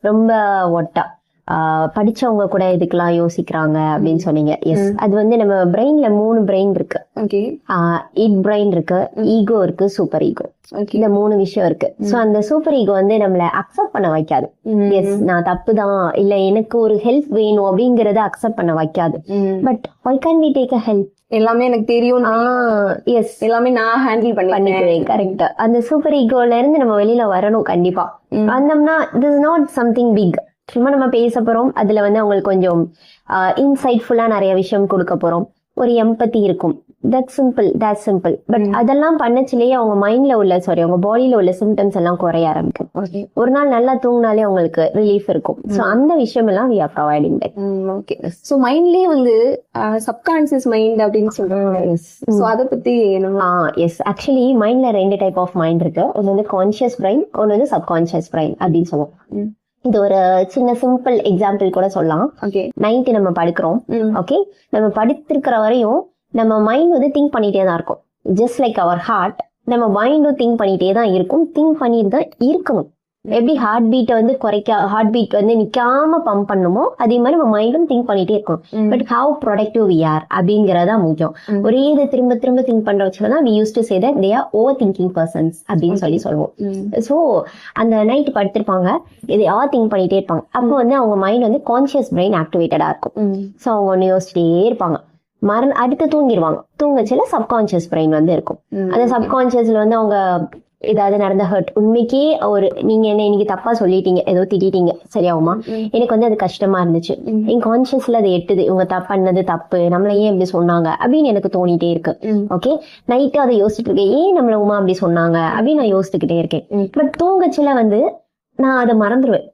ரொம்ப ஒட்டா படிச்சவங்க கூட இதுக்கெல்லாம் யோசிக்கிறாங்க அப்படின்னு சொன்னீங்க. எஸ், அது வந்து நம்ம பிரெயின்ல 3 பிரெயின் இருக்கு. இட் பிரெயின் இருக்கு, ஈகோ இருக்கு, சூப்பர் ஈகோ. இந்த 3 விஷயம் இருக்கு. சோ அந்த சூப்பர் ஈகோ வந்து நம்மள அக்செப்ட் பண்ண வைக்காது. எஸ், நான் தப்புதான், இல்ல எனக்கு ஒரு ஹெல்ப் வேணும் அப்படிங்கறத அக்செப்ட் பண்ண வைக்காது. But why can't we take a help? எல்லாமே எனக்கு தெரியும், எஸ், எல்லாமே நான் ஹேண்டில் பண்ணிக்குவேன். கரெக்ட். அந்த சூப்பர் ஈகோல இருந்து நம்ம வெளியில வரணும். கண்டிப்பா வந்தோம்னா this is not something big. சும்மா நம்ம பேச போறோம், அதுல வந்து அவங்களுக்கு கொஞ்சம் இன்சைட்ஃபுல்லா நிறைய விஷயம் கொடுக்க போறோம், ஒரு எம்பத்தி இருக்கும். That's simple. பட் அதெல்லாம் பண்ணச்சிலேயே அவங்க மைண்ட்ல உள்ள அவங்க பாடியில உள்ள சிம்டம்ஸ் எல்லாம் குறைய ஆரம்பிக்கும். ஒரு நாள் நல்லா தூங்கினாலே அவங்களுக்கு ரிலீஃப் இருக்கும். சோ அந்த விஷயம் எல்லாம் we are providing that. Okay. So மைண்ட்லயே வந்து சப்கான்ஷியஸ் மைண்ட் அப்படின்னு சொல்றாங்க. சோ அத பத்தி எஸ், ஆக்சுவலி மைண்ட்ல 2 டைப் ஆஃப் மைண்ட் இருக்கு. ஒன்னு வந்து கான்ஷியஸ் பிரைன், ஒன்னு வந்து சப்கான்ஷியஸ் பிரைன் அப்படின்னு சொல்லுவோம். இது ஒரு சின்ன சிம்பிள் எக்ஸாம்பிள் கூட சொல்லலாம். நைட்டு நம்ம படுக்கிறோம். ஓகே, நம்ம படுத்திருக்கிற வரையும் நம்ம மைண்ட் வந்து திங்க் பண்ணிட்டே தான் இருக்கும். ஜஸ்ட் லைக் அவர் ஹார்ட், நம்ம மைண்டும் திங்க் பண்ணிட்டே தான் இருக்கும், திங்க் பண்ணிட்டு தான் இருக்கணும். எப்படி ஹார்ட் பீட்டை வந்து ஹார்ட் பீட் வந்து நிக்காம பம்ப் பண்ணுமோ அதே மாதிரி நம்ம மைண்டும் திங்க் பண்ணிட்டே இருக்கணும். But how productive we are அப்படிங்கறதா முக்கியம். ஒரே இதை திரும்ப திரும்ப திங்க் பண்ற வச்சுதான் we used to say that they are overthinking persons அப்படின்னு சொல்லுவோம். சோ அந்த நைட் படுத்திருப்பாங்க, இதையா திங்க் பண்ணிட்டே இருப்பாங்க. அப்போ வந்து அவங்க மைண்ட் வந்து கான்சியஸ் பிரெயின் ஆக்டிவேட்டடா இருக்கும். சோ அவங்க ஒன்னு யோசிச்சிட்டே இருப்பாங்க. அடுத்து தூங்கிடுவாங்க. தூங்கச்சில சப்கான்சியஸ் பிரெயின் வந்து இருக்கும். அந்த சப்கான்சியஸ்ல வந்து அவங்க ஏதாவது நடந்த ஹர்ட், உண்மைக்கே நீங்க என்ன இன்னைக்கு தப்பா சொல்லிட்டீங்க, ஏதோ திட்டீங்க, சரியாகுமா, எனக்கு வந்து அது கஷ்டமா இருந்துச்சு, என் கான்சியஸ்ல அது எட்டுது, இவங்க பண்ணது தப்பு, நம்மள ஏன் இப்படி சொன்னாங்க அப்படின்னு எனக்கு தோணிட்டே இருக்கு. ஓகே, நைட்டு அதை யோசிச்சுட்டு இருக்கேன், ஏன் நம்மள உமா அப்படி சொன்னாங்க அப்படின்னு நான் யோசிச்சுக்கிட்டே இருக்கேன். பட் தூங்கச்சில வந்து நான் அதை மறந்துடுவேன்.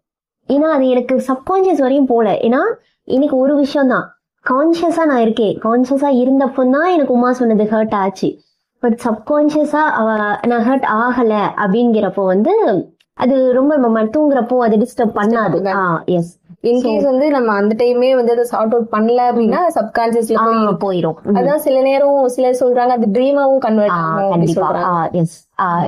ஏன்னா அது எனக்கு சப்கான்சியஸ் வரையும் போல. ஏன்னா எனக்கு ஒரு விஷயம் தான் கான்சியஸா நான் இருக்கேன். கான்சியஸா இருந்தப்பதான் எனக்கு உமா சொன்னது ஹர்ட் ஆச்சு. பட் சப்கான்சியஸா நான் ஹர்ட் ஆகல அப்படிங்கிறப்போ வந்து அது ரொம்ப தூங்குறப்போ அது டிஸ்டர்ப் பண்ணாது. எஸ், இன்கேஸ் வந்து நம்ம அந்த டைமே வந்து அதை சார்ட் அவுட் பண்ணல அப்படின்னா சப்கான்சியஸ்ல போயிடும். அதான் சில நேரம் சிலர் சொல்றாங்க அது ட்ரீமாவும் கன்வெர்ட் ஆகும். கண்டிப்பா. எஸ்,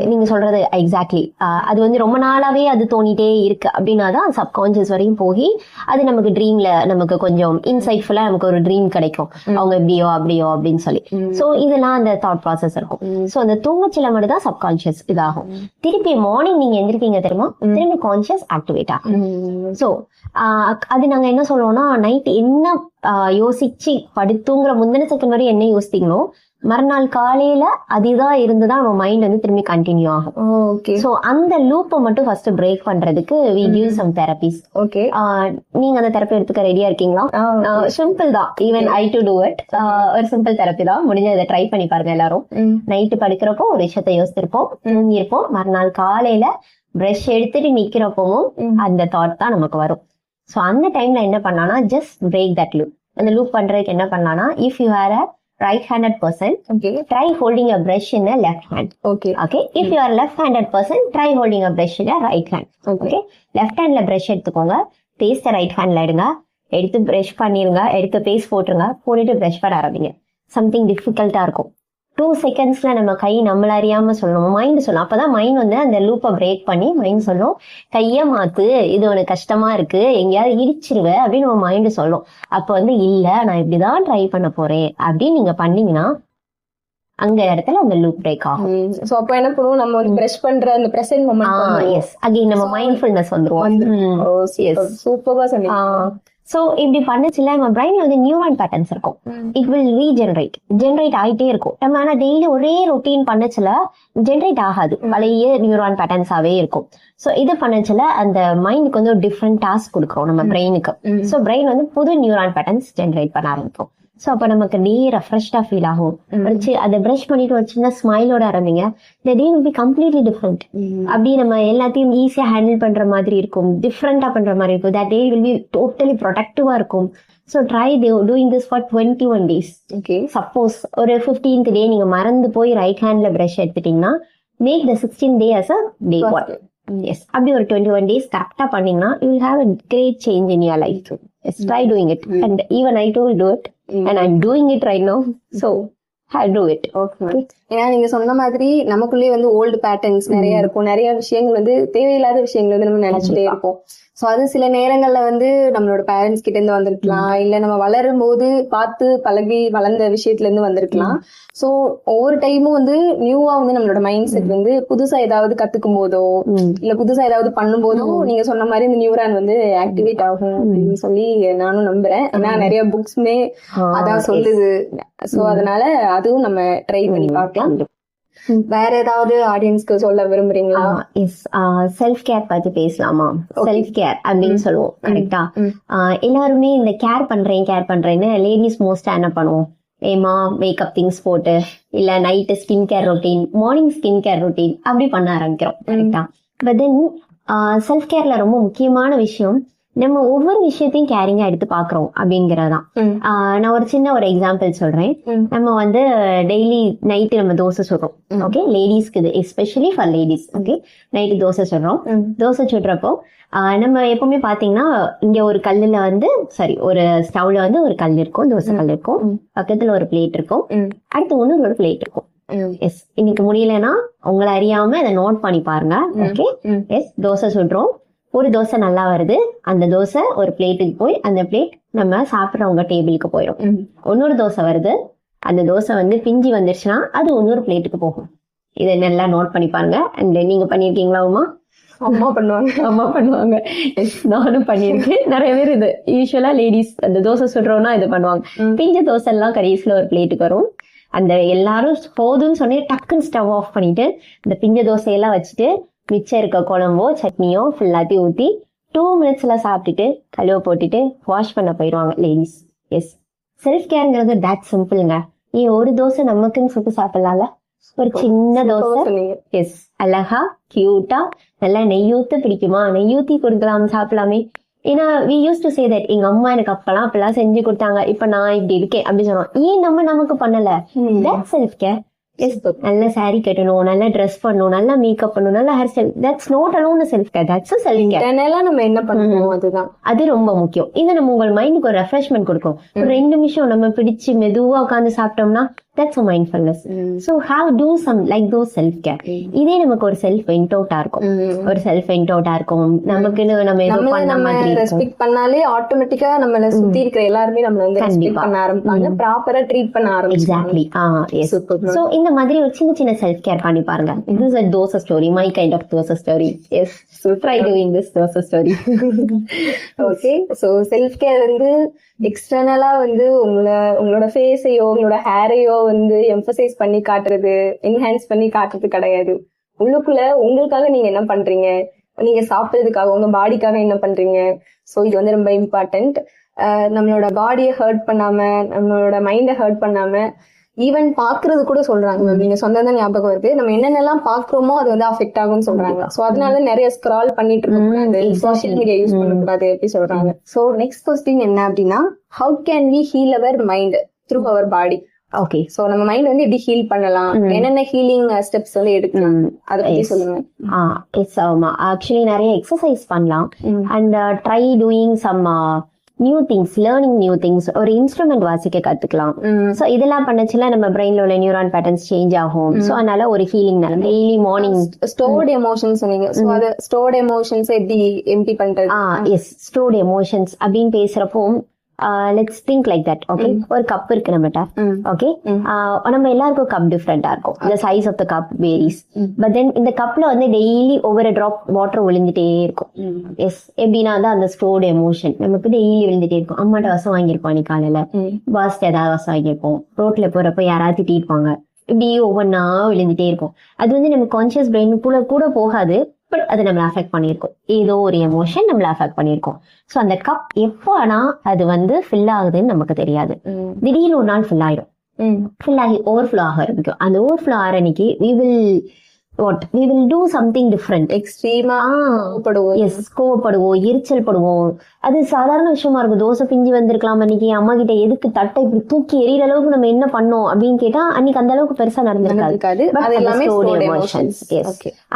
நீங்க சொல்றது எக்ஸாக்ட்லி. அது வந்து ரொம்ப நாளாவே அது தோணிட்டே இருக்கு அப்படின்னாதான் சப்கான்சியஸ் வரையும் போய் அது நமக்கு ட்ரீம்ல நமக்கு கொஞ்சம் இன்சைட்ஃபுல்லா நமக்கு ஒரு ட்ரீம் கிடைக்கும், அவங்க எப்படியோ அப்படியோ அப்படின்னு சொல்லி. சோ இதெல்லாம் அந்த தாட் ப்ராசஸ் இருக்கும். சோ அந்த தூங்கச்சில மட்டும் தான் சப்கான்சியஸ் இதாகும். திருப்பி மார்னிங் நீங்க எந்திரிப்பீங்க தெரியுமா, திரும்பி கான்சியஸ் ஆக்டிவேட் ஆகும். சோ அது நாங்க என்ன சொல்லுவோம்னா, நைட் என்ன யோசிச்சு படுத்துங்கிற முந்தின செகண்ட் வரை என்ன யோசித்தீங்களோ மறுநாள் காலையில அதுதான் இருந்துதான் நம்ம மைண்ட் வந்து திரும்பி கண்டினியூ ஆகும். சோ அந்த லூப்பை மட்டும் ஃபர்ஸ்ட் பிரேக் பண்றதுக்கு we give some therapies. Okay, நீங்க அந்த தெரப்பி எடுத்துக்க ரெடியா இருக்கீங்களா? சிம்பிள் தான், even I to do it. ஒரு சிம்பிள் தெரப்பி தான், முடிஞ்ச இதை ட்ரை பண்ணி பாருங்க எல்லாரும். நைட்டு படுக்கிறப்போ ஒரு விஷயத்த யோசிச்சிருப்போம், தூங்கியிருப்போம், மறுநாள் காலையில பிரஷ் எடுத்துட்டு நிக்கிறப்பவும் அந்த தாட் தான் நமக்கு வரும். சோ அந்த டைம்ல என்ன பண்ணலாம்னா ஜஸ்ட் பிரேக் தட் லூப். அந்த லூப் பண்றதுக்கு என்ன பண்ணலாம்னா, if you are a right-handed person, try holding a brush in a left hand. Okay. If you are a left-handed person, try holding a brush in a right hand. Okay. left handல brush எடுத்துக்கோங்க, பேஸ்ட right ஹேண்ட்ல எடுங்க, எடுத்து brush பண்ணிருங்க, எடுத்து paste போட்டுருங்க, போட்டுட்டு brush பண்ண ஆரம்பிங்க. சம்திங் டிஃபிகல்ட்டா இருக்கும். 2 செகண்ட்ஸ்ல நம்ம கை நம்மள அறியாம சொல்லணும், மைண்ட் சொல்லணும். அப்பதான் மைண்ட் வந்து அந்த லூப்பை பிரேக் பண்ணி மைண்ட் சொல்லும், கைய மாத்து, இது உனக்கு கஷ்டமா இருக்கு, எங்கேயாவது இடிச்சிருவ அப்படின்னு நம்ம மைண்ட் சொல்லும். அப்ப வந்து இல்ல நான் இப்படிதான் ட்ரை பண்ண போறேன் அப்படின்னு நீங்க பண்ணீங்கன்னா அங்க இடத்துல அந்த லூப் பிரேக் ஆகும். சோ அப்ப என்ன பண்ணுவோம், நம்ம வந்து பிரஷ் பண்ற அந்த பிரசன்ட் மொமெண்ட். எஸ், அகைன் நம்ம மைண்ட்ஃபுல்னஸ் வந்துருவோம். சூப்பரா சொன்னீங்க. சோ இப்படி பண்ணச்சுல நம்ம பிரெயின்ல வந்து நியூரான் பேட்டர்ன்ஸ் இருக்கும். இட் வில் ஜெனரேட் ஆயிட்டே இருக்கும். நம்ம ஆனா டெய்லி ஒரே ரொட்டீன் பண்ணச்சுல ஜெனரேட் ஆகாது, பழைய நியூரான் பேட்டர்ன்ஸாவே இருக்கும். சோ இது பண்ணச்சுல அந்த மைண்டுக்கு வந்து ஒரு டிஃப்ரெண்ட் டாஸ்க் கொடுக்குறோம் நம்ம பிரெயினுக்கு. சோ பிரெயின் வந்து புது நியூரான் பேட்டர்ன்ஸ் ஜெனரேட் பண்ண ஆரம்பிக்கும். சோ அப்ப நமக்கு டே ரெஃப்ரெஷ்டா ஃபீல் ஆகும். அதை பிரஷ் பண்ணிட்டு ஒரு சின்ன ஸ்மைலோட ஆரம்பிங்க, the day will be completely different. அப்படி நம்ம எல்லாத்தையும் ஈஸியா ஹேண்டில் பண்ற மாதிரி இருக்கும், டிஃப்ரெண்டா பண்ற மாதிரி இருக்கும். that day will be totally productive இருக்கும். So try doing this for 21 days. Okay. Suppose ஒரு 15th day நீங்க மறந்து போய் ரைட் ஹேண்ட்ல பிரஷ் எடுத்துட்டீங்கன்னா, make the 16th day as a day one. Yes, அப்படி ஒரு 21 days கரெக்டா பண்ணீங்கன்னா you will have a great change in your life. Yes, try doing it. And even I too will do it. And I'm doing it right now. So I'll do it. Okay. ஏன்னா நீங்க சொன்ன மாதிரி நமக்குள்ளே வந்து old patterns நிறைய இருக்கும், நிறைய விஷயங்கள் வந்து தேவையில்லாத விஷயங்கள் வந்து நம்ம நினைச்சிட்டே இருப்போம். சோ அது சில நேரங்கள்ல வந்து நம்மளோட பேரண்ட்ஸ் கிட்ட இருந்து வந்திருக்கலாம், இல்ல நம்ம வளரும் போது பார்த்து பழகி வளர்ந்த விஷயத்துல இருந்து வந்திருக்கலாம். சோ ஒவ்வொரு டைமும் வந்து நியூவா வந்து நம்மளோட மைண்ட் செட் வந்து புதுசா ஏதாவது கத்துக்கும் போதோ இல்ல புதுசா ஏதாவது பண்ணும் போதோ நீங்க சொன்ன மாதிரி இந்த நியூரான் வந்து ஆக்டிவேட் ஆகும் அப்படின்னு சொல்லி நானும் நம்புறேன். ஏன்னா நிறைய புக்ஸ்மே அதான் சொல்லுது. சோ அதனால அதுவும் நம்ம ட்ரை பண்ணி பார்க்கலாம். வேற ஏதாவது ஆடியன்ஸ்க்கு சொல்ல விரும்புறீங்களா? செல்ஃப் கேர் பத்தி பேசலாமா? செல்ஃப் கேர் அப்படின்னு சொல்லுவோம், கரெக்டா? எல்லாருமே இந்த கேர் பண்றேன்னு லேடிஸ் மோஸ்டா என்ன பண்ணுவோம்? ஏமா மேக்கப் திங்ஸ் போட்டு இல்ல night skin care routine, morning skin care routine அப்படி பண்ண ஆரம்பிக்கிறோம், கரெக்டா? பட் தென் செல்ஃப் கேர்ல ரொம்ப முக்கியமான விஷயம் நம்ம ஒவ்வொரு விஷயத்தையும் கேரிங்கா எடுத்து பாக்குறோம் அப்படிங்கறதான். நான் ஒரு சின்ன எக்ஸாம்பிள் சொல்றேன். நம்ம வந்து டெய்லி நைட்டு நம்ம தோசை சுடுறோம், ஓகே? லேடிஸ்க்கு இது especially for ladies, okay? Night dosa சுடுறோம். தோசை சுடுறப்போ நம்ம எப்பவுமே பாத்தீங்கன்னா இங்க ஒரு கல்லுல வந்து ஒரு ஸ்டவ்ல வந்து ஒரு கல் இருக்கும், தோசை கல் இருக்கும், பக்கத்துல ஒரு பிளேட் இருக்கும், அடுத்து ஒரு பிளேட் இருக்கும். எஸ், இன்னைக்கு முடியலன்னா உங்களை அறியாம அதை நோட் பண்ணி பாருங்க, ஓகே? எஸ், தோசை சுடுறோம், ஒரு தோசை நல்லா வருது, அந்த தோசை ஒரு பிளேட்டுக்கு போய் அந்த பிளேட் நம்ம சாப்பிட்றவங்க டேபிளுக்கு போயிடும். இன்னொரு தோசை வருது, அந்த தோசை வந்து பிஞ்சி வந்துருச்சுன்னா அது இன்னொரு பிளேட்டுக்கு போகும். இதை நல்லா நோட் பண்ணி பாருங்க. அண்ட் நீங்க பண்ணிருக்கீங்களா உமா? அம்மா பண்ணுவாங்க. நானும் பண்ணிருக்கேன். நிறைய பேர் இது யூஸ்வலா லேடிஸ் அந்த தோசை சுடுறோம்னா இது பண்ணுவாங்க. பிஞ்ச தோசை எல்லாம் கடைசியில ஒரு பிளேட்டுக்கு வரும். அந்த எல்லாரும் போதும்னு சொன்னே டக்குன்னு ஸ்டவ் ஆஃப் பண்ணிட்டு இந்த பிஞ்ச தோசையெல்லாம் வச்சுட்டு மிச்சம் இருக்க குழம்போ சட்னியோ ஃபுல்லாத்தையும் ஊற்றி 2 minutesல சாப்பிட்டுட்டு கழுவ போட்டுட்டு வாஷ் பண்ண போயிடுவாங்க லேடிஸ். எஸ், செல்ஃப் கேர்ங்கிறது தட் சிம்பிள்ங்க. ஒரு தோசை நமக்குன்னு சுட்டு சாப்பிடலாம்ல, ஒரு சின்ன தோசை. எஸ், அழகா கியூட்டா நல்லா நெய்யூத்து பிடிக்குமா, நெய்யூத்தி கொடுக்கலாம், சாப்பிடலாமே. ஏன்னா we used to say that எங்க அம்மா எனக்கு அப்பெல்லாம் செஞ்சு கொடுத்தாங்க, இப்ப நான் இப்படி இருக்கேன் அப்படி சொன்னோம். ஏன் நமக்கு பண்ணல? That self care. நல்ல சாரி கட்டணும், நல்லா ட்ரெஸ் பண்ணணும், நல்லா மேக்கப் பண்ணணும், நல்லா hair style. That's not alone self care, that's a self care. நம்ம என்ன பண்ணணும் அதுதான், அது ரொம்ப முக்கியம். இது நம்ம உங்கள் மைண்டுக்கு ஒரு ரெஃப்ரெஷ்மெண்ட் கொடுக்கும். ஒரு 2 நிமிஷம் நம்ம பிடிச்சு மெதுவா உட்காந்து சாப்பிட்டோம்னா that's a mindfulness. So do some like those self care. இதே நமக்கு ஒரு செல்ஃப் என்டோட்டா இருக்கும், நமக்குன்னு நம்ம ஏதோ பண்ண மாதிரி ரெஸ்பெக்ட் பண்ணாலே ஆட்டோமேட்டிக்கா நம்மள சுத்தி இருக்கிற எல்லாருமே நம்மள வந்து ரெஸ்பெக்ட் பண்ண ஆரம்பிப்பாங்க, ப்ராப்பரா ட்ரீட் பண்ண ஆரம்பிப்பாங்க. எக்ஸாக்ட்லி. சோ இந்த மாதிரி ஒரு சின்ன செல்ஃப் கேர் பண்ணி பாருங்க. This is a dosa story, my kind of dosa story. Yes, so try doing this dosa story. Okay, so self care வந்து எக்ஸ்டர்னலா வந்து உங்களோட ஃபேஸையோ உங்களோட ஹேரையோ வந்து எம்பசைஸ் பண்ணி காட்டுறது, என்ஹான்ஸ் பண்ணி காட்டுறது கிடையாது. உள்ளுக்குள்ள உங்களுக்காக நீங்க என்ன பண்றீங்க, நீங்க சாப்பிட்றதுக்காக உங்க பாடிக்காக என்ன பண்றீங்க. சோ இது வந்து ரொம்ப இம்பார்ட்டன்ட். நம்மளோட பாடியை ஹர்ட் பண்ணாம, நம்மளோட மைண்டை ஹர்ட் பண்ணாம, ஈவன் பாக்குறது கூட சொல்றாங்க மேம். நீங்க சொன்னதான் ஞாபகம் இருக்கு, நம்ம என்னென்னலாம் பாக்குறோமோ அது வந்து அஃபெக்ட் ஆகும்னு சொல்றாங்க. சோ அதனால நிறைய ஸ்க்ரால் பண்ணிட்டு இருக்கக்கூடாது, சோசியல் மீடியா யூஸ் பண்ணக்கூடாது எப்படி சொல்றாங்க. சோ நெக்ஸ்ட் கொஸ்டின் என்ன அப்படின்னா, how can we heal our mind through our body? Okay, so நம்ம மைண்ட் வந்து எப்படி ஹீல் பண்ணலாம், என்னென்ன ஹீலிங் ஸ்டெப்ஸ் வந்து எடுக்கலாம், அதை பத்தி சொல்லுங்க. ஆக்சுவலி நிறைய எக்ஸசைஸ் பண்ணலாம். And try doing some new things, learning new things. ஒரு இன்ஸ்ட்ருமெண்ட் வாசிக்க கத்துக்கலாம். சோ இதெல்லாம் பண்ணச்சுல நம்ம பிரெயின்ல உள்ள நியூரான் பேட்டர்ன்ஸ் சேஞ்ச் ஆகும். சோ அதனால ஒரு healing daily morning. Stored emotions சொன்னீங்க, சோ அது ஸ்டோர்ட் எமோஷன்ஸ் எப்படி எம்டி பண்றது? எஸ், ஸ்டோர்ட் எமோஷன்ஸ் அப்படின்னு பேசுறப்போ let's think like that. Okay, ஒரு கப் இருக்கு நம்மகிட்ட. ஓகே, நம்ம எல்லாருக்கும் கப் டிஃப்ரெண்டா இருக்கும். the size of the cup varies. But then இந்த கப்ல வந்து டெய்லி ஒவ்வொரு டிராப் வாட்டர் விழுந்துட்டே இருக்கும். எஸ், எப்படின்னா தான் அந்த ஸ்டோர்டு எமோஷன் நமக்கு டெய்லி விழுந்துட்டே இருக்கும். அம்மாட்ட வசம் வாங்கியிருப்போம், அன்னைக்கு காலையில பாஸ்ட் ஏதாவது வசம் வாங்கியிருப்போம், ரோட்ல போறப்ப யாராவது திட்டிருப்பாங்க, இப்படி ஒவ்வொன்னா விழுந்துட்டே இருக்கும். அது வந்து நம்ம கான்சியஸ் பிரெயின் கூட போகாது, பட் அது நம்மள அஃபெக்ட் பண்ணிருக்கும். ஏதோ ஒரு எமோஷன் நம்மள அஃபெக்ட் பண்ணிருக்கும். சோ அந்த கப் எப்போ ஆனா அது வந்து ஃபில் ஆகுதுன்னு நமக்கு தெரியாது. திடீர்னு ஒரு நாள் ஃபில் ஆயிடும். ஃபில் ஆகி ஓவர்ஃப்ளோ ஆக ஆரம்பிக்கும். அந்த ஓவர்ஃப்ளோ ஆகிற அன்னைக்கு we will do something different. எக்ஸ்ட்ரீமா கோவப்படுவோம், எரிச்சல் படுவோம். அது சாதாரண விஷயமா இருக்கும். தோசை பிஞ்சு வந்திருக்கலாம் அன்னைக்கு, அம்மா கிட்ட எதுக்கு தட்டை இப்படி தூக்கி எறிகிற அளவுக்கு நம்ம என்ன பண்ணோம் அப்படின்னு கேட்டா அன்னைக்கு அந்த அளவுக்கு பெருசா நடந்திருக்காது.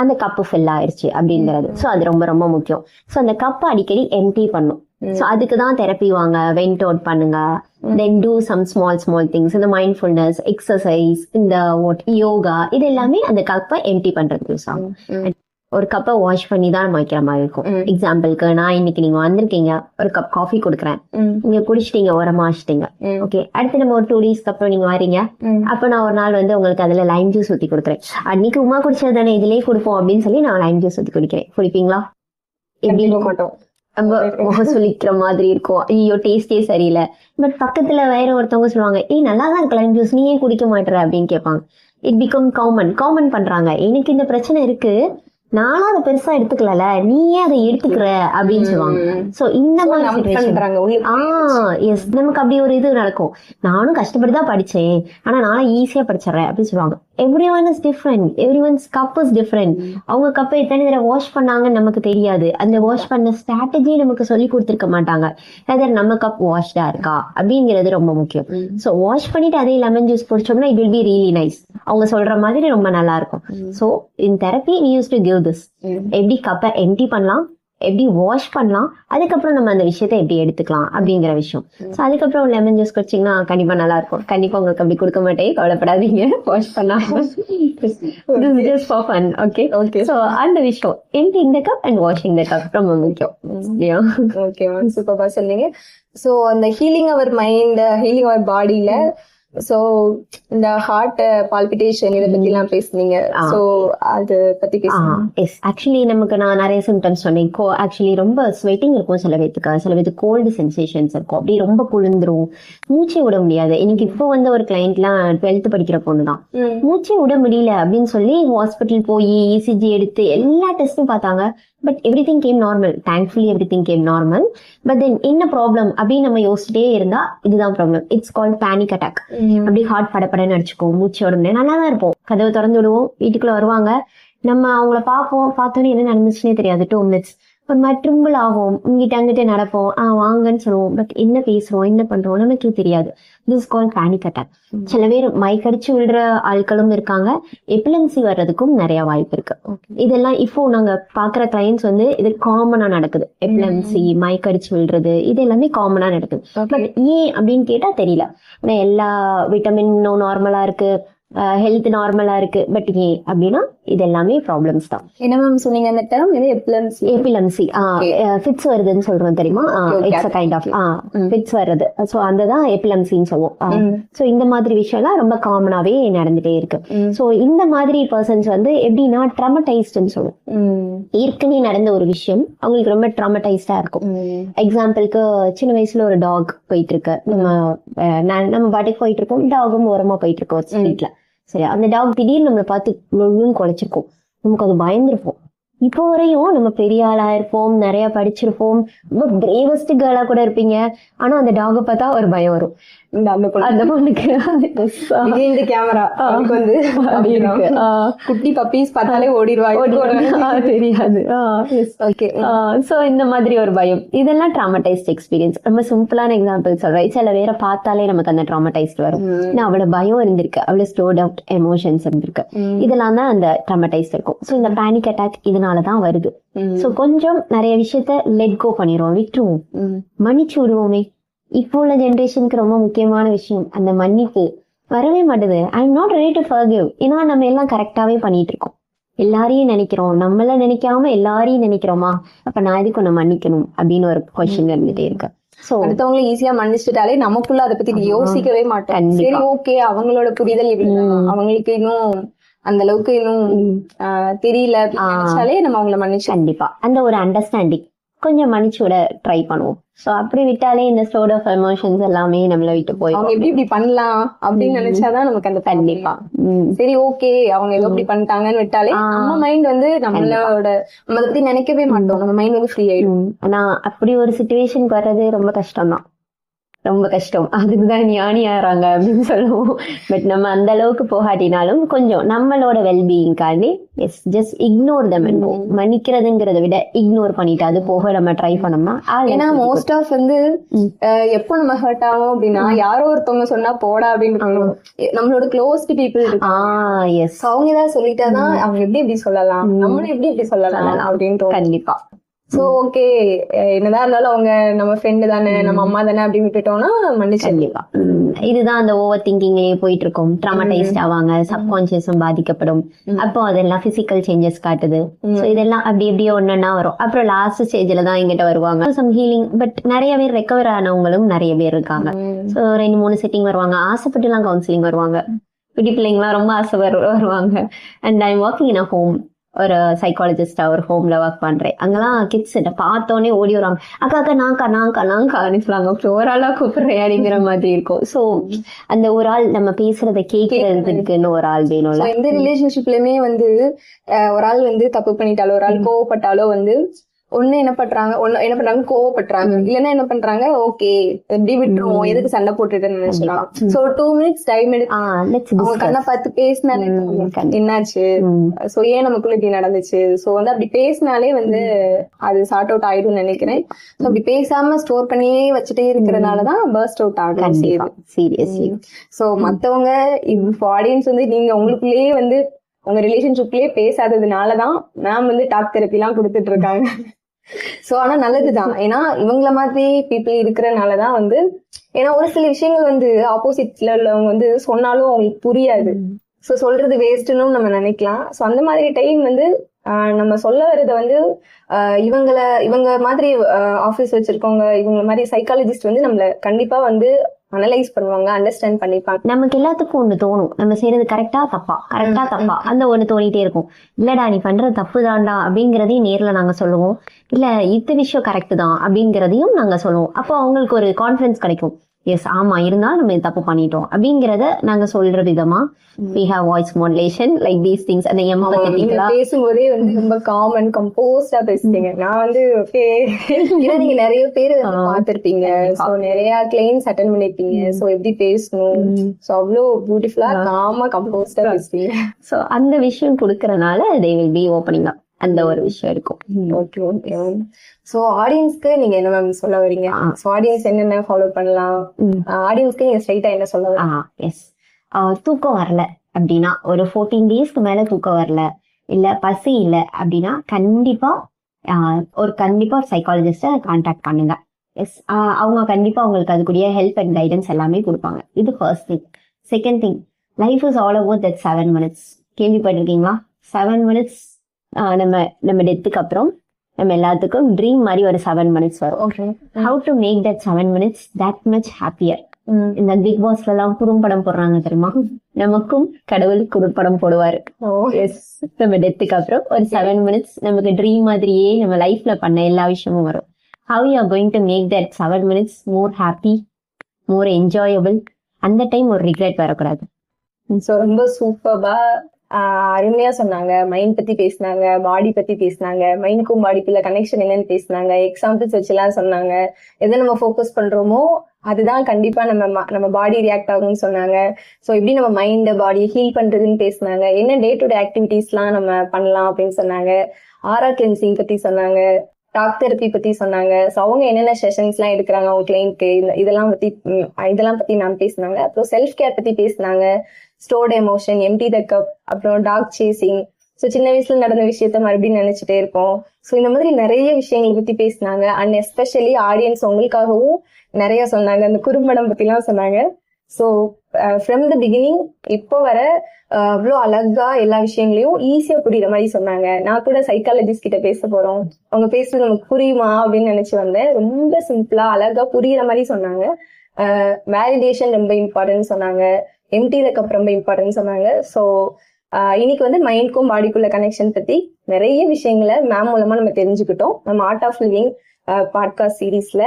அந்த கப்பு ஃபில் ஆயிருச்சு அப்படிங்கிறது. சோ அது ரொம்ப ரொம்ப முக்கியம். சோ அந்த கப்பை அடிக்கடி எம்டி பண்ணும். சோ அதுக்குதான் தெரப்பி வாங்க, வென்ட் அவுட் பண்ணுங்க. Then do some small things. இந்த mindfulness, exercise, இந்த யோகா, இது எல்லாமே அந்த கப்பை எம்டி பண்றதுக்கு யூஸ் ஆகும். ஒரு கப்பை வாஷ் பண்ணி தான் நம்ம வைக்கிற மாதிரி இருக்கும். எக்ஸாம்பிளுக்கு நான் இன்னைக்கு நீங்க வந்திருக்கீங்க, ஒரு கப் காஃபி கொடுக்குறேன், நீங்க குடிச்சிட்டீங்க, உரமா வச்சிட்டீங்க. ஓகே, அடுத்து நம்ம ஒரு 2 days அப்புறம் நீங்க வரீங்க, அப்ப நான் ஒரு நாள் வந்து உங்களுக்கு அதுல லைம் ஜூஸ் ஊத்தி கொடுக்குறேன். அன்னைக்கு உமா குடிச்சது தானே, இதுலயே கொடுப்போம் அப்படின்னு சொல்லி நான் லைம் ஜூஸ் ஊத்தி குடிக்கிறேன். குடிப்பீங்களா? எப்படி மாட்டோம். நம்ம முகம் சுளிக்கிற மாதிரி இருக்கும், ஐயோ டேஸ்டே சரியில்லை. பட் பக்கத்துல வேற ஒருத்தவங்க சொல்லுவாங்க, ஏய் நல்லாதான் இருக்கு லைம் ஜூஸ், நீ ஏன் குடிக்க மாட்டேற அப்படின்னு கேட்பாங்க. இட் பிகம் காமன் பண்றாங்க. எனக்கு இந்த பிரச்சனை இருக்கு, நானும் அதை பெருசா எடுத்துக்கல, நீ ஏன் அதை எடுத்துக்கிற அப்படின்னு சொல்லுவாங்க. சோ இந்த மாதிரி எஸ், நமக்கு அப்படி ஒரு இது நடக்கும். நானும் கஷ்டப்பட்டு தான் படிச்சேன், ஆனா நானும் ஈஸியா படிச்சிடறேன் அப்படின்னு சொல்லுவாங்க. Everyone is different, everyone's cup is different. அவங்க கப்பை எத்தனை தடவை வாஷ் பண்ணாங்கன்னு நமக்கு தெரியாது, அந்த வாஷ் பண்ண ஸ்ட்ராட்டஜி நமக்கு சொல்லி கொடுத்துருக்க மாட்டாங்க. அதாவது நம்ம கப் வாஷ்டா இருக்கா அப்படிங்கிறது ரொம்ப முக்கியம். சோ வாஷ் பண்ணிட்டு அதே லெமன் ஜூஸ் குடிச்சோம்னா it will be really nice. அவங்க சொல்ற மாதிரி ரொம்ப நல்லா இருக்கும். So in therapy we used to give this. எப்படி கப்பை எம்டி பண்ணலாம், எப்படி வாஷ் பண்ணலாம், அதுக்கப்புறம் நம்ம அந்த விஷயத்தை எப்படி எடுத்துக்கலாம் அப்படிங்கிற விஷயம். ஸோ அதுக்கப்புறம் லெமன் ஜூஸ் குடிச்சிங்கன்னா கண்டிப்பா நல்லா இருக்கும். கண்டிப்பா உங்களுக்கு அப்படி கொடுக்க மாட்டேன், கவலைப்படாதீங்க. வாஷ் பண்ணாம just for fun. Okay okay. So அந்த விஷயம் emptying the cub and washing the cub ரொம்ப முக்கியம். ஓகே மேம், சூப்பரா சொன்னீங்க. ஸோ அந்த ஹீலிங் அவர் மைண்ட், ஹீலிங் அவர் பாடியில, சோ இந்த ஹார்ட் பால்பிட்டேஷன் இத பத்தி எல்லாம் பேசுனீங்க. சோ அது பத்தி பேசுங்க. எஸ், ஆக்சுவலி நமக்கு நான் நிறைய சிம்டம்ஸ் சொன்னேன். ஆக்சுவலி ரொம்ப ஸ்வெட்டிங் இருக்கும், சில பேருக்கு கோல்டு சென்சேஷன்ஸ் இருக்கும், அப்படி ரொம்ப குளிர்ந்துரும், மூச்சே விட முடியாது. எனக்கு இப்போ வந்து ஒரு கிளைண்ட்லாம் 12th படிக்கிற பொண்ணு தான், மூச்சே விட முடியல அப்படின்னு சொல்லி ஹாஸ்பிட்டல் போய் இசிஜி எடுத்து எல்லா டெஸ்டும் பார்த்தாங்க. But everything game normal, thankfully everything game normal. But then என்ன ப்ராப்ளம் அப்படின்னு நம்ம யோசிச்சுட்டே இருந்தா இதுதான் problem. It's called panic attack. அப்படி ஹார்ட் படப்படன்னு அடிச்சுக்கும், மூச்சு உடனே நல்லா தான் இருப்போம், கதவை திறந்து விடுவோம், வீட்டுக்குள்ள வருவாங்க, நம்ம அவங்கள பார்ப்போம், பார்த்தோன்னே என்ன நடந்துச்சுன்னே தெரியாது. 2 minutes ஒரு மாதிரி ட்ரிம்பிள் ஆகும், இங்கிட்ட அங்கிட்ட நடப்போம், வாங்கன்னு சொல்லுவோம், பட் என்ன பேசுறோம் என்ன பண்றோம் நமக்கு தெரியாது. This call panic attack. சில பேர் மயக்கடிச்சு விடுற ஆட்களும் இருக்காங்க, எபிலெப்சி வர்றதுக்கும் நிறைய வாய்ப்பு இருக்கு. இதெல்லாம் இப்போ நாங்க பாக்குற கிளைண்ட்ஸ் வந்து இது காமனா நடக்குது. எபிலெப்சி, மயக்கடிச்சு விடுறது, இது எல்லாமே காமனா நடக்குது. பட் ஏன் அப்படின்னு கேட்டா தெரியல. ஆனா எல்லா விட்டமினும் நார்மலா இருக்கு, ஹெல்த் நார்மலா இருக்கு, பட் ஏன் அப்படின்னா இது எல்லாமே ப்ராப்ளம்ஸ் தான். என்ன மேம் சொன்னீங்க அந்த டேர்ம்? எபிலெப்சி ஃபிட்ஸ் வருதுன்னு சொல்றோம் தெரியுமா? It's a kind of fits வருது. சோ அதுதான் எபிலெப்சின்னு சொல்லுவோம். சோ இந்த மாதிரி விஷயம்லாம் ரொம்ப காமனாவே நடந்துட்டே இருக்கு. சோ இந்த மாதிரி பர்சன்ஸ் வந்து எப்படின்னா ட்ராமடைஸ்ட்னு சொல்லுவோம். ஏற்கனவே நடந்த ஒரு விஷயம் அவங்களுக்கு ரொம்ப ட்ராமடைஸ்டா இருக்கும். எக்ஸாம்பிளுக்கு சின்ன வயசுல ஒரு டாக் போயிட்டு இருக்கு, நம்ம பாட்டுக்கு போயிட்டு இருக்கோம், டாகும் ஓரமா போயிட்டு இருக்கோம் ஸ்ட்ரீட்ல. சரி, அந்த டாக் திடீர்னு நம்மளை பார்த்து குலைச்சிருக்கோம், நமக்கு அது பயந்துருப்போம். இப்போ வரையும் நம்ம பெரிய ஆளா இருப்போம், நிறைய படிச்சிருப்போம், ரொம்ப பிரேவஸ்ட் கேர்ளா கூட இருப்பீங்க, ஆனா அந்த டாக பார்த்தா ஒரு பயம் வரும். அந்த பொண்ணுக்கு கேமரா வந்து குட்டி பப்பீஸ் பார்த்தாலே ஓடிடுவாங்க, தெரியாது. சோ இந்த மாதிரி ஒரு பயம், இதெல்லாம் ட்ராமடைஸ்ட் எக்ஸ்பீரியன்ஸ். ரொம்ப சிம்பிளான எக்ஸாம்பிள் சொல்றேன். சில பேரை பார்த்தாலே நமக்கு அந்த ட்ராமடைஸ்ட் வரும். அவ்வளவு பயம் இருந்திருக்கு, அவ்வளவு ஸ்டோர்ட் அவுட் எமோஷன்ஸ் இருந்திருக்கு, இதெல்லாம் தான் அந்த ட்ராமடைஸ்ட் இருக்கும். சோ இந்த பேனிக் அட்டாக் இதனாலதான் வருது. சோ கொஞ்சம் நிறைய விஷயத்த லெட் கோ பண்ணிடுவோம், விட்டுருவோம், மன்னிச்சு விடுவோமே. இப்போ உள்ள ஜென்ரேஷனுக்கு ரொம்ப முக்கியமான விஷயம் அந்த மன்னிப்பு வரவே மாட்டுது. I am not ready to forgive. ஏன்னா நம்ம எல்லாம் கரெக்டாவே பண்ணிட்டு இருக்கோம், எல்லாரையும் நினைக்கிறோம், நம்மள நினைக்காம எல்லாரையும் நினைக்கிறோமா, அப்ப நான் எதுக்கு ஒண்ணு மன்னிக்கணும் அப்படின்னு ஒரு கொஸ்டின் இருந்துட்டே இருக்கு. சோ அடுத்தவங்களை ஈஸியா மன்னிச்சுட்டாலே நமக்குள்ள அதை பத்தி யோசிக்கவே மாட்டோம். சரி ஓகே, அவங்களோட புரிதல் அவங்களுக்கு இன்னும் அந்த அளவுக்கு இன்னும் தெரியல நினைச்சாலே நம்ம அவங்கள மன்னிச்சு கண்டிப்பா அந்த ஒரு அண்டர்ஸ்டாண்டிங் கொஞ்சம் மன்னிச்சு விட ட்ரை பண்ணுவோம். சோ அப்படி விட்டாலே இந்த ஸ்டோர்ட் ஆஃப் எமோஷன்ஸ் எல்லாமே நம்மள விட்டு போய் அவங்க எப்படி இப்படி பண்ணலாம் அப்படின்னு நினைச்சாதான் நமக்கு அந்த கண்டிப்பா சரி ஓகே அவங்க ஏதோ இப்படி பண்ணிட்டாங்கன்னு விட்டாலே நம்ம மைண்ட் வந்து நம்மளோட நம்ம அதை பத்தி நினைக்கவே மாட்டோம், நம்ம மைண்ட் வந்து ஃப்ரீ ஆயிடும். ஆனா அப்படி ஒரு சிச்சுவேஷனுக்கு வர்றது ரொம்ப கஷ்டம் தான், ரொம்ப கஷ்டம். அதுக்குதான் ஞானி ஆறாங்க அப்படின்னு சொல்லுவோம். பட் நம்ம அந்த அளவுக்கு போகாட்டினாலும் கொஞ்சம் நம்மளோட வெல்பீயிங்காண்டி ஜஸ்ட் இக்னோர் தம். மன்னிக்கிறதுங்கிறத விட இக்னோர் பண்ணிட்டு அது போக நம்ம ட்ரை பண்ணோம்னா, ஏன்னா மோஸ்ட் ஆஃப் வந்து எப்போ நம்ம ஹர்ட் ஆகும் அப்படின்னா யாரோ ஒருத்தவங்க சொன்னா போடா அப்படின்னு நம்மளோட க்ளோஸ்ட் பீப்புள் அவங்க ஏதாவது சொல்லிட்டாதான் அவங்க எப்படி இப்படி சொல்லலாம், நம்மளும் எப்படி இப்படி சொல்லலாம் அப்படின்ட்டு. கண்டிப்பா சோ ஓகே என்னதான் இருந்தாலும் அவங்க நம்ம ஃப்ரெண்டு தானே, நம்ம அம்மா தானே அப்படின்னு விட்டுட்டோம்னா மன்னிச்சு. கண்டிப்பா இதுதான் அந்த ஓவர் திங்கிங்லயே போயிட்டு இருக்கும். ட்ராமடைஸ்ட் ஆவாங்க, சப்கான்சியஸும் பாதிக்கப்படும். அப்போ அதெல்லாம் பிசிக்கல் சேஞ்சஸ் காட்டுது. சோ இதெல்லாம் அப்படி இப்படியே ஒன்னொன்னா வரும். அப்புறம் லாஸ்ட் ஸ்டேஜ்ல தான் எங்கிட்ட வருவாங்க சம் ஹீலிங். பட் நிறைய பேர் ரெக்கவர் ஆனவங்களும் நிறைய பேர் இருக்காங்க. சோ 2-3 செட்டிங் வருவாங்க. ஆசைப்பட்டு எல்லாம் கவுன்சிலிங் வருவாங்க. குட்டி பிள்ளைங்களாம் ரொம்ப ஆசை வருவாங்க. And I working in a home. ஒரு சைக்காலஜிஸ்டா ஒரு ஹோம்ல ஒர்க் பண்றேன். அங்கெல்லாம் கிட்ஸ் பார்த்தோன்னே ஓடி வருவாங்க. அக்கா அக்கா நாங்கான்னு சொல்லுவாங்க. ஒரு ஆளா கூப்பிடுறேன் அப்படிங்கிற மாதிரி இருக்கும். சோ அந்த ஒரு ஆள் நம்ம பேசுறத கேட்கறதுக்குன்னு ஒரு ஆள் வேணும்ல. எந்த ரிலேஷன்ஷிப்லயுமே வந்து ஒரு ஆள் வந்து தப்பு பண்ணிட்டாலோ, ஒரு ஆள் கோவப்பட்டாலோ வந்து ஒண்ணு என்ன பண்றாங்க கோவப்படுறாங்க, இல்லன்னா என்ன பண்றாங்க, ஓகே எப்படி விட்டுருவோம், எதுக்கு சண்டை போட்டுட்டு நினைச்சலாம். சோ 2 minutes டைம் எடுத்து அவங்க கண்ணை பார்த்து பேசினாலே என்னாச்சு, சோ ஏன் நமக்குள்ள இப்படி நடந்துச்சு, சோ வந்து அப்படி பேசினாலே வந்து அது சார்ட் அவுட் ஆயிடும் நினைக்கிறேன். சோ அப்படி பேசாம ஸ்டோர் பண்ணியே வச்சுட்டே இருக்கிறதுனாலதான் பர்ஸ்ட் அவுட் ஆகும். சீரியஸ்லி. சோ மத்தவங்க ஆடியன்ஸ் வந்து நீங்க உங்களுக்குள்ளேயே வந்து உங்க ரிலேஷன்ஷிப்லயே பேசாததுனாலதான் மேம் வந்து டாக் தெரப்பி எல்லாம் கொடுத்துட்டு இருக்காங்க. சோ ஆனா நல்லதுதான். ஏன்னா இவங்கள மாதிரி பீப்புள் இருக்கிறனாலதான் வந்து, ஏன்னா ஒரு சில விஷயங்கள் வந்து ஆப்போசிட்ல உள்ளவங்க வந்து சொன்னாலும் அவங்களுக்கு புரியாது. சோ சொல்றது வேஸ்ட்னு நம்ம நினைக்கலாம். சோ அந்த மாதிரி டைம் வந்து நம்ம சொல்ல வர்றத வந்து இவங்க மாதிரி ஆபீஸ் வச்சிருக்கவங்க, இவங்க மாதிரி சைக்காலஜிஸ்ட் வந்து நம்மள கண்டிப்பா வந்து அனலைஸ் பண்ணுவாங்க, அண்டர்ஸ்டாண்ட் பண்ணிப்பாங்க. நமக்கு எல்லாத்துக்கும் ஒண்ணு தோணும், நம்ம செய்யறது கரெக்டா தப்பா அந்த ஒண்ணு தோணிட்டே இருக்கும். இல்லடா நீ பண்றது தப்பு தான்டா அப்படிங்கறதையும் நேர்ல நாங்க சொல்லுவோம். இல்ல இந்த விஷயம் கரெக்ட் தான் அப்படிங்கறதையும் நாங்க சொல்லுவோம். அப்போ அவங்களுக்கு ஒரு கான்பிடன்ஸ் கிடைக்கும். எஸ் ஆமா இருந்தாலும் நம்ம தப்பு பண்ணிட்டோம் அப்படிங்கறத நாங்க சொல்ற விதமா we have voice modulation like these things. அந்த எம்பத்தட்டிக்கலா பேசும்போதே வந்து ரொம்ப காம் அண்ட் கம்போஸ்டா பேசுறீங்க. நான் வந்து ஏன்னா நீங்க நிறைய பேர் பாத்திருப்பீங்க, சோ நிறைய கிளைம்ஸ் அட்டென்ட் பண்ணிருப்பீங்க. சோ எப்படி பேசணும், சோ அவ்வளவு பியூட்டிஃபுல்லா காமா கம்போஸ்டா பேசுறீங்க. சோ அந்த விஷயம் கொடுக்கறனால they will be opening up. அந்த ஒரு விஷயம் இருக்கும். Okay okay. சோ ஆடியன்ஸ்க்கு நீங்க என்ன மேம் சொல்ல வரீங்க? சோ ஆடியன்ஸ் என்னென்ன ஃபாலோ பண்ணலாம், ஆடியன்ஸ்க்கு நீங்க ஸ்ட்ரைட்டா என்ன சொல்ல வரீங்க? எஸ் தூக்கம் வரல அப்படின்னா, ஒரு 14 டேஸ்க்கு மேல தூக்கம் வரல, இல்ல பசி இல்ல அப்படின்னா கண்டிப்பா கண்டிப்பா சைக்காலஜிஸ்ட கான்டாக்ட் பண்ணுங்க. எஸ் அவங்க கண்டிப்பா உங்களுக்கு அதுக்குரிய ஹெல்ப் அண்ட் கைடன்ஸ் எல்லாமே கொடுப்பாங்க. இது first thing. Second thing, life is all about that 7 minutes. கேள்விப்பட்டிருக்கீங்களா? 7 minutes நம்ம டெத்துக்கு அப்புறம் நம்ம எல்லாத்துக்கும் ட்ரீம் மாதிரி ஒரு 7 minutes வரும். How to make that 7 minutes that much happier? இந்த பிக் பாஸ்ல எல்லாம் குறும்படம் போடுறாங்க தெரியுமா? நமக்கும் கடவுள் குறும்படம் போடுவாரு. நம்ம டெத்துக்கு அப்புறம் ஒரு 7 minutes நமக்கு ட்ரீம் மாதிரியே நம்ம லைஃப்ல பண்ண எல்லா விஷயமும் வரும். How you are going to make that 7 minutes more happy, more enjoyable? அந்த டைம் ஒரு ரிக்ரெட் வரக்கூடாது. சோ ரொம்ப சூப்பர்பா அருமையா சொன்னாங்க. மைண்ட் பத்தி பேசினாங்க, பாடி பத்தி பேசினாங்க, மைண்டுக்கும் பாடிக்குள்ள கனெக்ஷன் என்னன்னு பேசினாங்க, எக்ஸாம்பிள்ஸ் வச்சுலாம் சொன்னாங்க. எதை நம்ம ஃபோக்கஸ் பண்றோமோ அதுதான் கண்டிப்பா நம்ம பாடி ரியாக்ட் ஆகும்னு சொன்னாங்க. சோ எப்படி நம்ம மைண்ட் பாடியை ஹீல் பண்றதுன்னு பேசினாங்க. என்ன டே டு டே ஆக்டிவிட்டிஸ் எல்லாம் நம்ம பண்ணலாம் அப்படின்னு சொன்னாங்க. ஆரா கிளென்சிங் பத்தி சொன்னாங்க, டாக் தெரப்பி பத்தி சொன்னாங்க. சோ அவங்க என்னென்ன செஷன்ஸ் எல்லாம் எடுக்கிறாங்க அவங்க கிளைண்ட்க்கு, இதெல்லாம் பத்தி மேம் பேசினாங்க. அப்புறம் செல்ஃப் கேர் பத்தி பேசினாங்க. Stored emotion, empty the cup, அப்புறம் டாக் சேசிங். ஸோ சின்ன வயசுல நடந்த விஷயத்த மறுபடியும் நினைச்சிட்டே இருப்போம். ஸோ இந்த மாதிரி நிறைய விஷயங்கள் பத்தி பேசினாங்க. அண்ட் எஸ்பெஷலி ஆடியன்ஸ் உங்களுக்காகவும் நிறைய சொன்னாங்க. அந்த குறும்படம் பத்தி எல்லாம் சொன்னாங்க. ஸோ ஃப்ரம் த பிகினிங் இப்போ வர அவ்வளோ அழகா எல்லா விஷயங்களையும் ஈஸியா புரியுற மாதிரி சொன்னாங்க. நான் கூட சைக்காலஜிஸ்ட் கிட்ட பேச போறோம், அவங்க பேசுறது நமக்கு புரியுமா அப்படின்னு நினைச்சு வந்தேன். ரொம்ப சிம்பிளா அழகா புரியுற மாதிரி சொன்னாங்க. வேலிடேஷன் ரொம்ப இம்பார்ட்டன்ட் சொன்னாங்க. எம்டி த கப் ரொம்ப இம்பார்ட்டன்ட் சொன்னாங்க. ஸோ இன்னைக்கு வந்து மைண்ட்க்கும் பாடிக்குள்ள கனெக்ஷன் பத்தி நிறைய விஷயங்களை மேம் மூலமா நம்ம தெரிஞ்சுக்கிட்டோம் நம்ம ஆர்ட் ஆஃப் லிவிங் பாட்காஸ்ட் சீரீஸ்ல.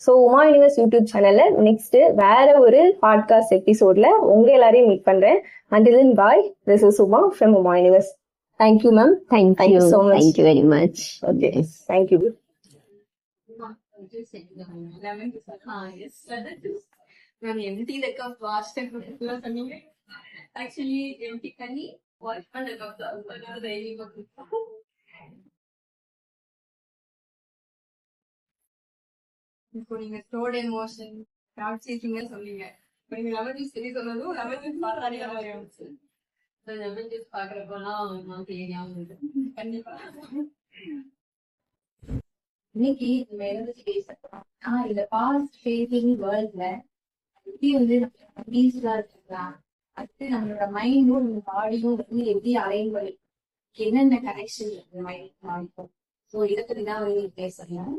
ஸோ உமா யூனிவர்ஸ் யூடியூப் சேனல்ல நெக்ஸ்ட் வேற ஒரு பாட்காஸ்ட் எபிசோட்ல உங்க எல்லாரையும் மீட் பண்றேன். Until then, bye. This is Uma from Uma Universe. Thank you, ma'am. Thank you so much. Thank you very much. Okay. Thank you. Ma'am, empty the cup, wash the cup. Actually, empty பண்ணி wash பண்ண cup தான் daily இப்போ நீங்க stored emotion, talk சேசிங்னு சொன்னீங்க. நீங்க lemon juice பத்தி சொன்னதும் lemon juice பார்த்தா மாதிரி இருந்துச்சு. லெமன் ஜூஸ் பாக்குறப்பெல்லாம் ஞாபகம் வருது. கண்டிப்பா இன்னைக்கு நம்ம எதை பத்தி பேசலாம் இந்த பாஸ்ட் ஃபேசிங் வேர்ல்ட்ல எப்படி வந்து பீஸ்ஃபுல்லா இருக்கலாம், அடுத்து நம்மளோட மைண்டும் நம்ம பாடியும் வந்து எப்படி அலைன் பண்ணி என்னென்ன கனெக்ஷன் இருக்கு மைண்ட் பாடிக்கும். ஸோ இதை பத்தி தான் வந்து பேசலாம்.